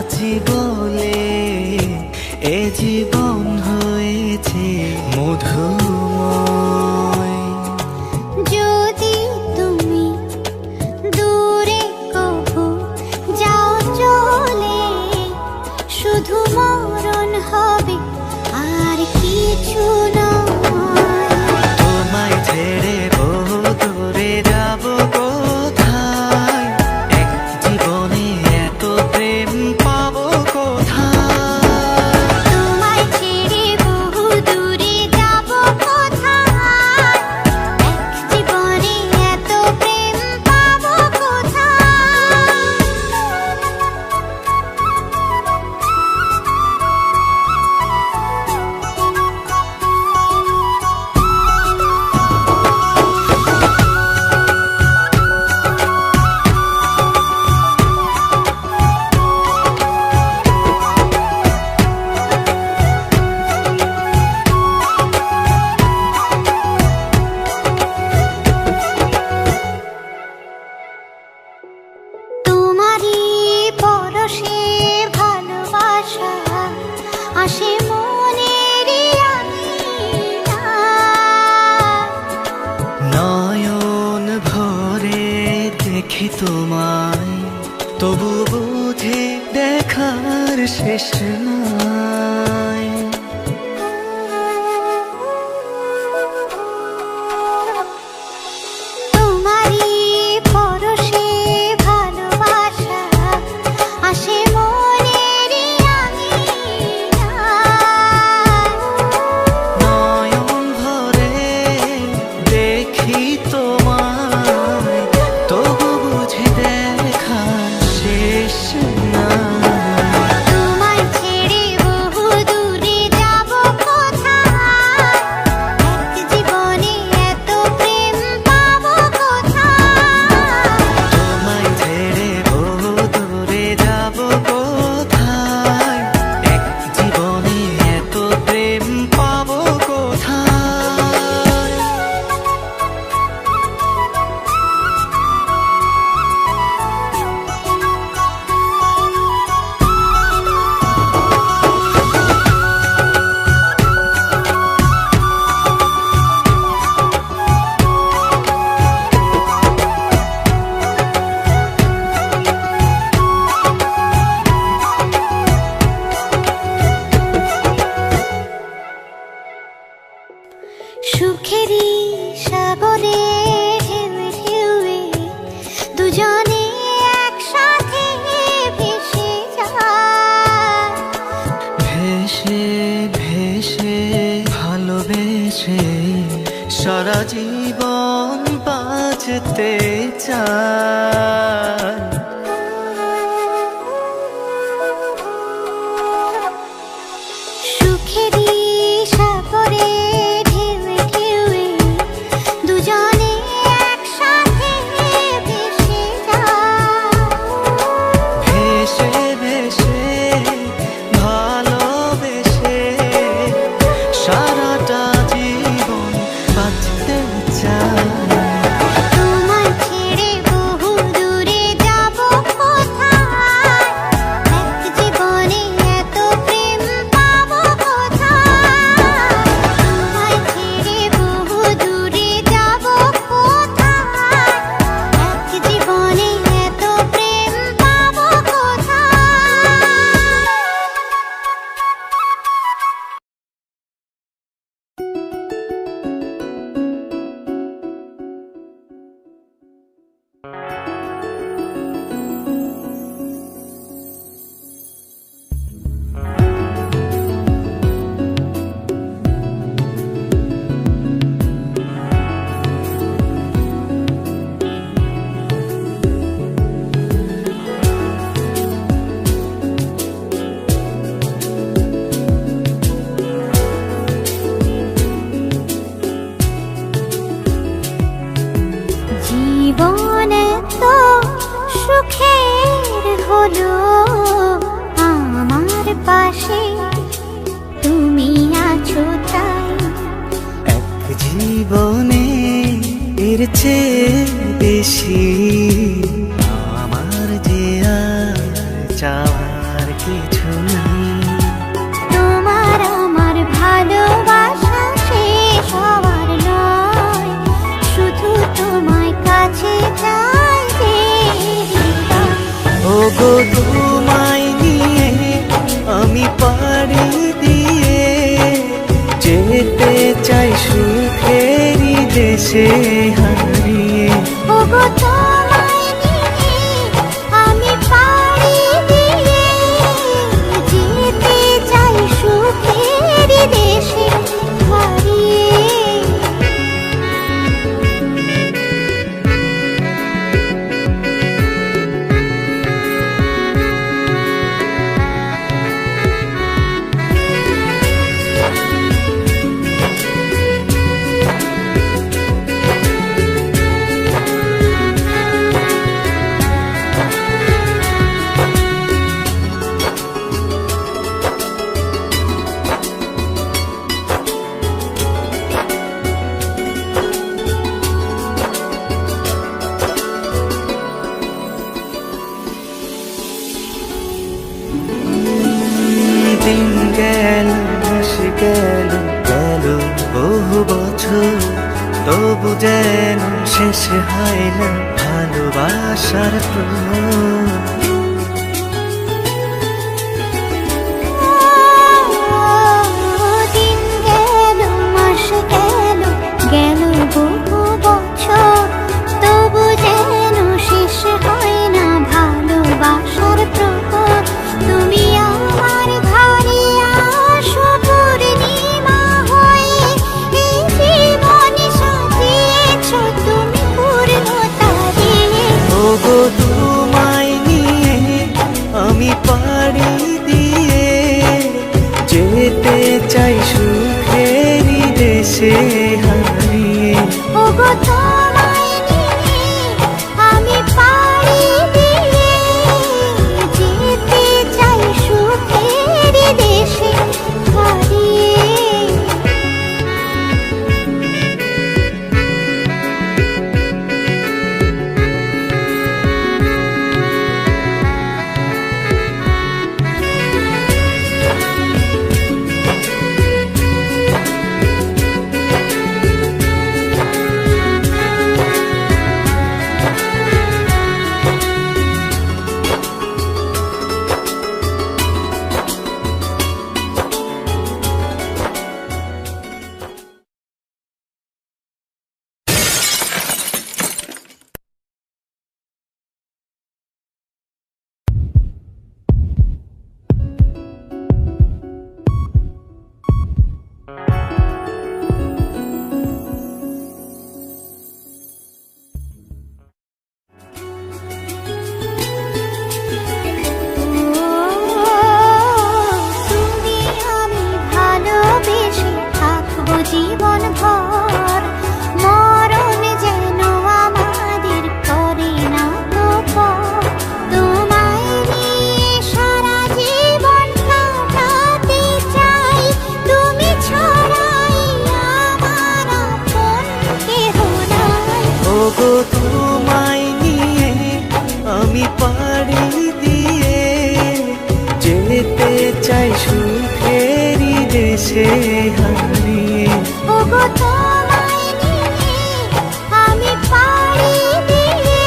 বাঁচি বলে এ জীবন হয়েছে মধুময়। যদি তুমি দূরে কভু যাও চলে, শুধু মরণ হবে আর কিছু নয়। তোমায় ছেড়ে বহু দূরে যাব কোথায়, এক জীবনে এত প্রেম পাবো কোথায়। তোমায় ছেড়ে বহু দূরে যাব কোথায়, এক জীবনে এত প্রেম পাবো কোথায়। তোমারই পরশে ভালোবাসা আসে মনের নয়ন ভরে দেখি তোমায়, তবু বুঝি দেখার শেষ নাই। তোমারই পরশে ভালোবাসা আসে মনের নয়ন ভরে দেখি তোমায়, তবু বুঝি দেখার শেষ নাই। তোমায় ছেড়ে বহু দূরে যাব কোথায়, এক জীবনে এত প্রেম পাবো কোথায়। তোমায় ছেড়ে বহু দূরে যাব কোথায়, এক জীবনে এত প্রেম পাবো কোথায়। সুখেরই সাগরে ঢেউয়ে ঢেউয়ে দুজনে একসাথে ভেসে যায়। ভেসে ভেসে ভালোবেসে সারা জীবন বাঁচতে চাই। সুখেরই সাগরে ঢেউয়ে ঢেউয়ে দুজনে একসাথে ভেসে যায়। ভেসে ভেসে ভালোবেসে সারাটা জীবন বাঁচতে চাই। তোমায় ছেড়ে বহু দূরে যাব কোথায়, এক জীবনে এত প্রেম পাবো কোথায়। তোমায় ছেড়ে বহু দূরে যাব কোথায়, এক জীবনে এত প্রেম পাবো কোথায়। জীবন তো সুখের হলো আমার পাশে তুমি আছো তাই। এক জীবনে এর চেয়ে বেশি আমার যে আর চাওয়ার দেশে হারিয়ে। ওগো তোমায় নিয়ে আমি পাড়ি দিয়ে যেতে চাই সুখের দেশে হারিয়ে। দিন গেল মাস গেল গেল বহু বছর, তবু যেন শেষ হয় না ভালোবাসার প্রহর। দিন গেল মাস গেল গেল বহু বছর, তবু যেন শেষ হয় না ভালোবাসার প্রহর। তুমি আমার ঘরে আসো পূর্ণিমা হয়ে, এই জীবন সাজিয়েছ তুমি পূর্ণতা দিয়ে। ওগো তোমায় নিয়ে আমি পাড়ি দিয়ে যেতে চাই সুখেরই দেশে হারিয়ে। ওগো তোমায় নিয়ে আমি পাড়ি দিয়ে যেতে চাই সুখের দেশে হারিয়ে। তুমি আমি ভালোবেসে থাকবো জীবন ভর, মরণ যেন আমাদের করে না তো পর। তোমায় নিয়ে সারা জীবন কাটাতে চাই, তুমি ছাড়াই আমার আপন কেহ নাই। ওগো তোমায় নিয়ে আমি পাড়ি দিয়ে যেতে চাই সুখেরই দেশে হারিয়ে। ওগো তোমায় নিয়ে আমি পাড়ি দিয়ে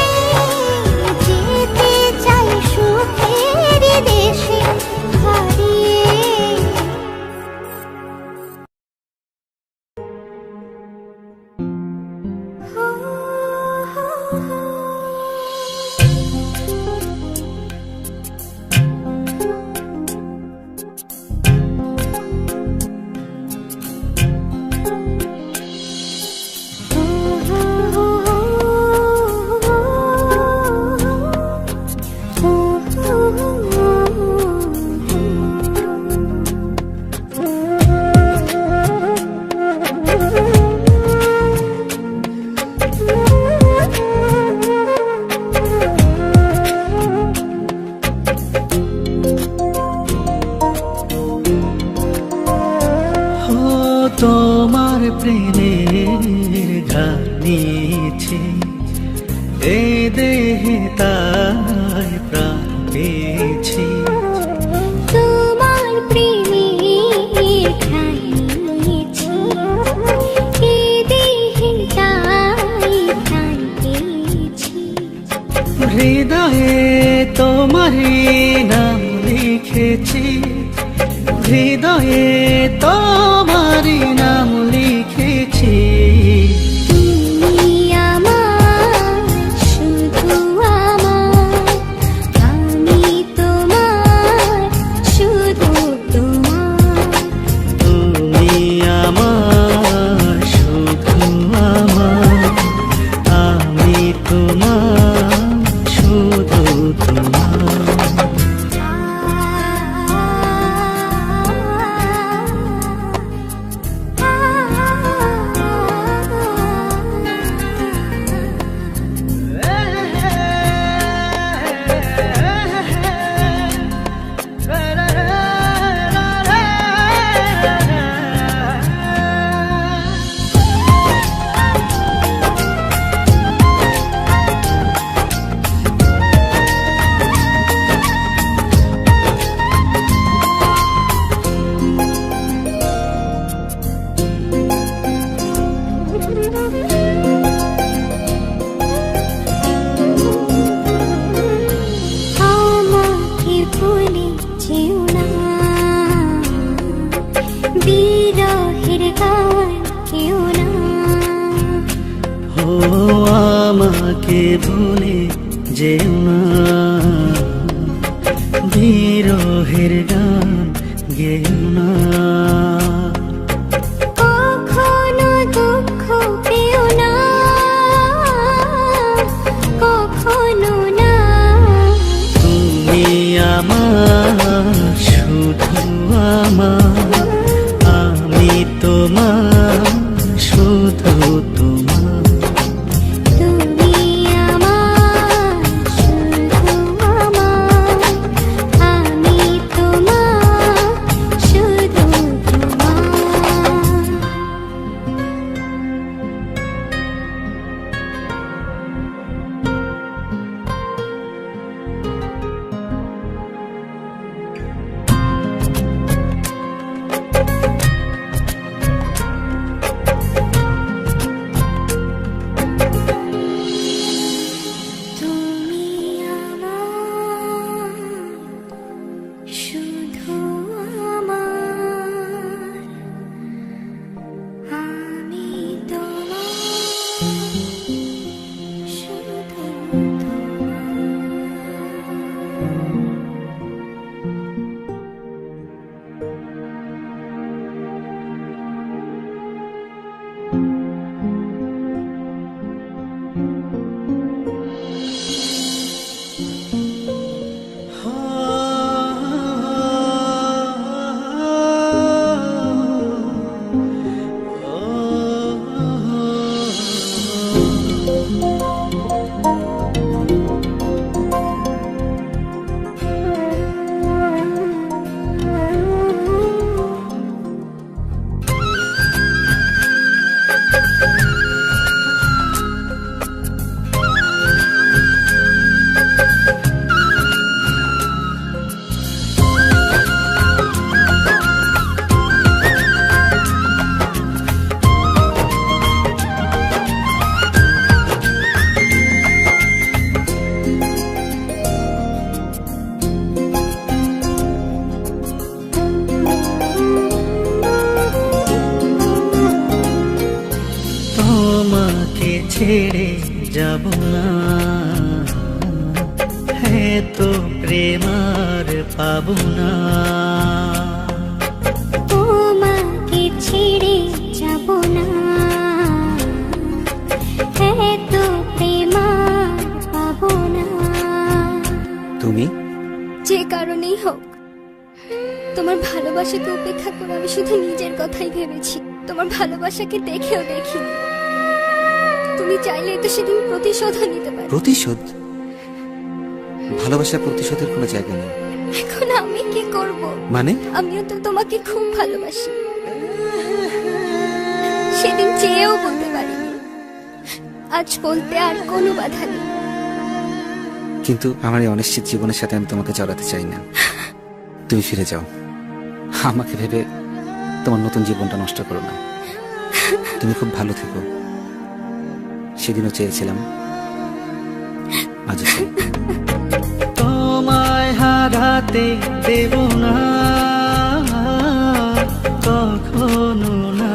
যেতে চাই সুখের দেশে হারিয়ে। তোমার প্রেমের গান নিয়েছি এ দেহে, তাই প্রাণ পেয়েছি। তোমার প্রেমের ঠাই নিয়েছি, এ দেহে তাই প্রাণ পেয়েছি। হৃদয়ে তোমারই নাম লিখেছি, হৃদয়ে তোমারই নাম লিখেছি। তুমি আমাকে ভুলে যেও না, বিরহের গান গেও না। কখনো দুঃখ পেও না, কখনো না। তুমি আমার, শুধু আমার, আমি তোমার, শুধু তোমার। তুমি আমার, শুধু আমার, আমি তোমার, শুধু তোমার। তুমি আমার, শুধু আমার, আমি তোমার, শুধু তোমাকে ছেড়ে যাব না, হ্যাঁ তো প্রেম আর পাবো না। তোমাকে ছেড়ে যাব না, এত প্রেম আর পাবো না। তুমি যে কারণেই হোক, তোমার ভালোবাসাকে উপেক্ষা করে আমি শুধু নিজের কথাই ভেবেছি, তোমার ভালোবাসাকে দেখেও দেখিনি। তুমি চাইলে তো সেদিন প্রতিশোধও নিতে পারো। প্রতিশোধ? ভালোবাসার প্রতিশোধের কোনো জায়গা নেই। এখন আমি কি করব? মানে? আমিও তো তোমাকে খুব ভালোবাসি, সেদিন চেয়েও বলতে পারিনি, আজ বলতে আর কোনো বাধা নেই। কিন্তু আমার এই অনিশ্চিত জীবনের সাথে আমি তোমাকে জড়াতে চাই না। তুমি ফিরে যাও, আমাকে ভেবে তোমার নতুন জীবনটা নষ্ট করো না। তুমি খুব ভালো থেকো, সেদিনও চেয়েছিলাম, আজও চাই। তোমায় হারাতে দেব না, কখনো না।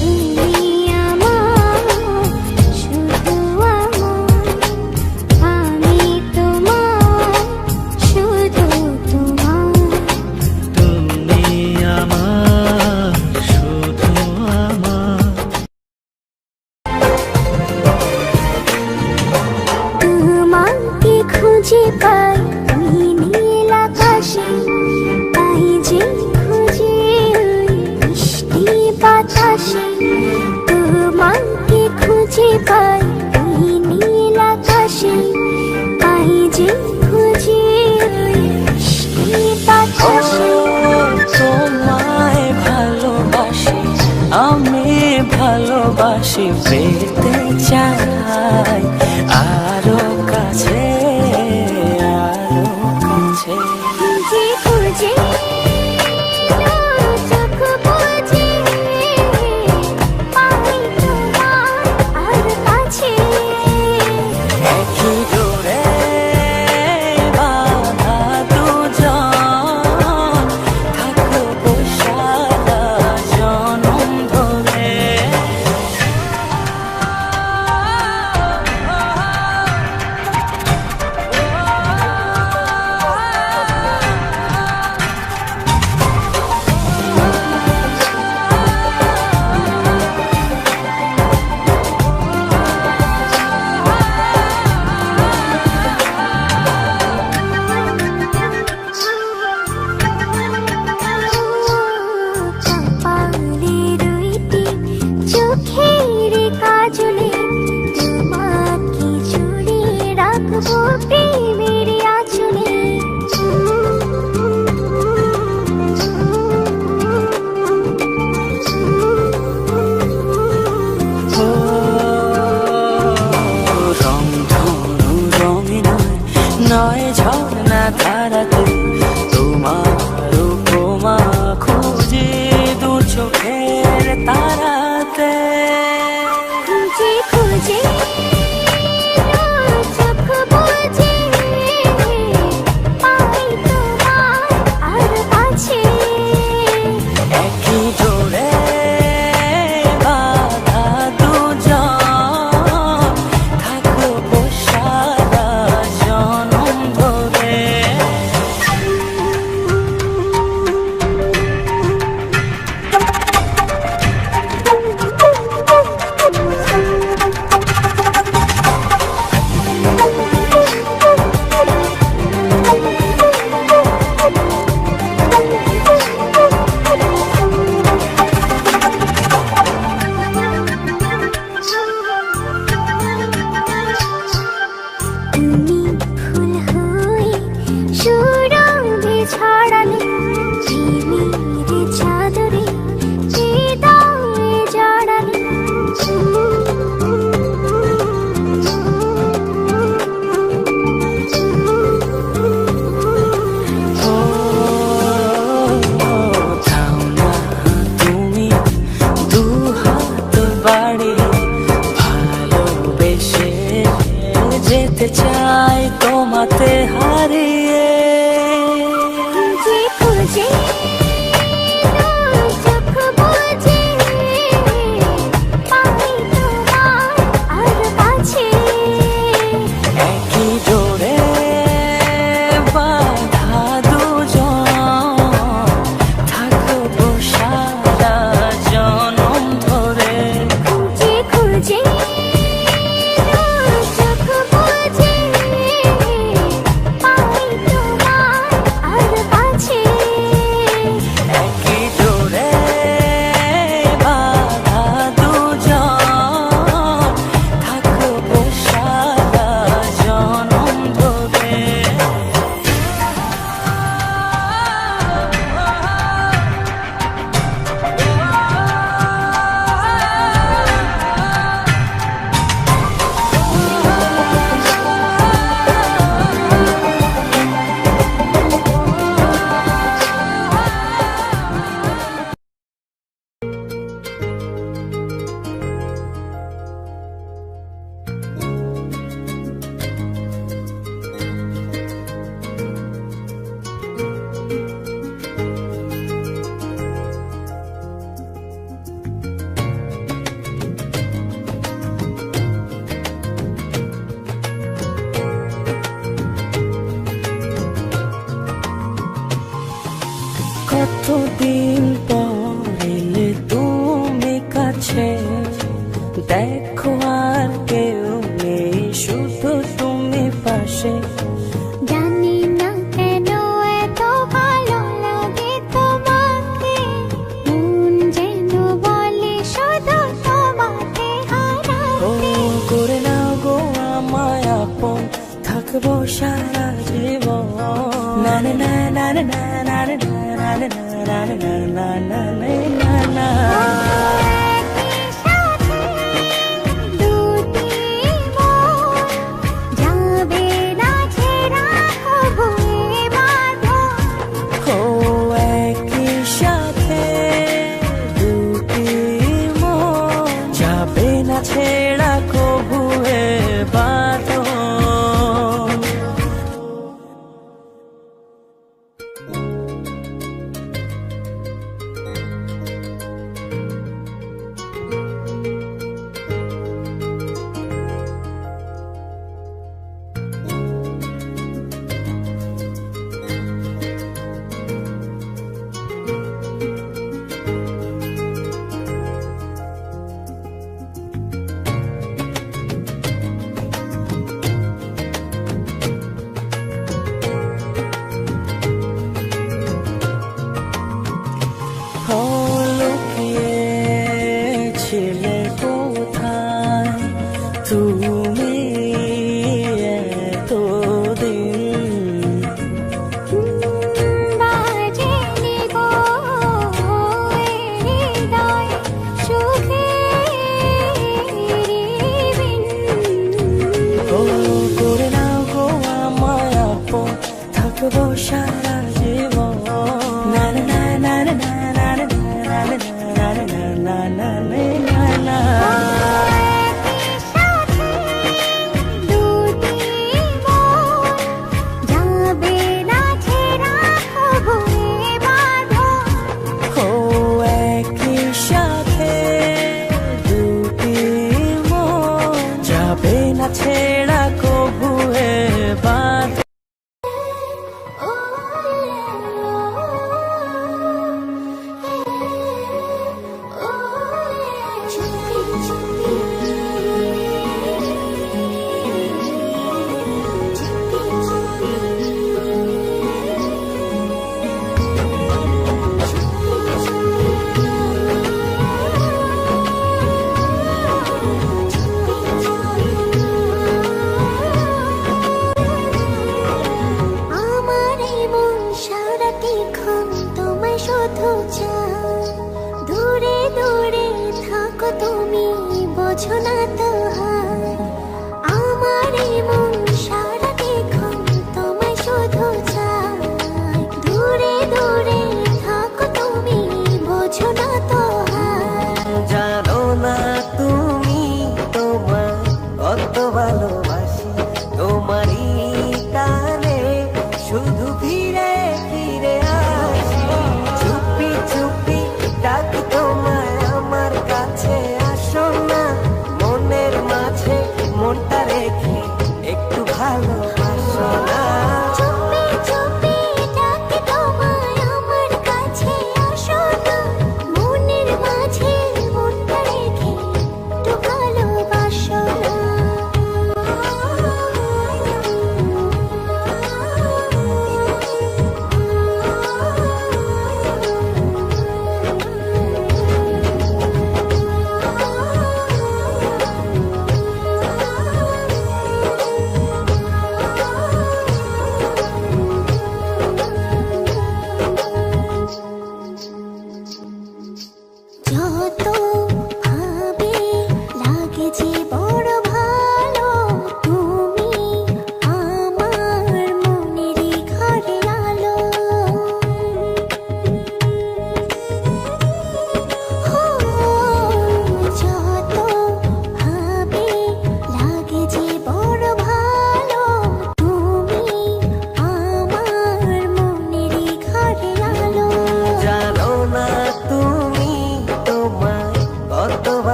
তুমি আমার, শুধু আমার, আমি তোমার, শুধু তোমার। তুমি আমার, শুধু আমার। তোমাকে খুঁজে পাই নীল আকাশে, তাই যে খুঁজে ওই মিষ্টি বাতাসে। তোমাকে খুঁজে পাই নীল আকাশে, তাই যে খুঁজে ওই মিষ্টি বাতাসে। তোমায় ভালোবাসি, আমি ভালোবাসি, পেতে চাই আরো কাছে, আরো থাকবো প্রেমের আঁচলে। ও রং ধনু রঙে নয়, নয় ঝর্ণা ধারাতে, তোমার উপমা খুঁজে দু চোখের তারাতে। খুঁজে খুঁজে চোখ বুজে পাই তোমার আর কাছে। একই জোরে বাঁধা দুজন, থাকবো সারা জনম ধরে। তুমি ফুল হয়ে সুরঙ্গে ছড়ালে, প্রেমের চাদরে হৃদয়ে জড়ালে। ও থাও না তুমি দু হাত বাড়িয়ে, ভালোবেসে যেতে চাই তোমাতে হারিয়ে। খুঁজে খুঁজে চোখ বুজে পাই তোমার আর কাছে। একই জোরে বাঁধা দুজন, থাকবো সারা জনম ধরে। খুঁজে খুঁজে চোখ বুজে পাই তোমার আর কাছে। একই জোরে বাঁধা দুজন, থাকবো সারা জনম ধরে। কতদিন পর এলে তুমি কাছে, দেখো আর কেউ নেই, শুধু তুমি পাশে। জানি না কেন এত ভালো লাগে তোমাকে, মন যেন বলে শুধু তোমাকে ও হারাতে। করে নাও গো আমায় আপন, থাকবো সারা জীবন। না না না না না না না না না না না না না না না না।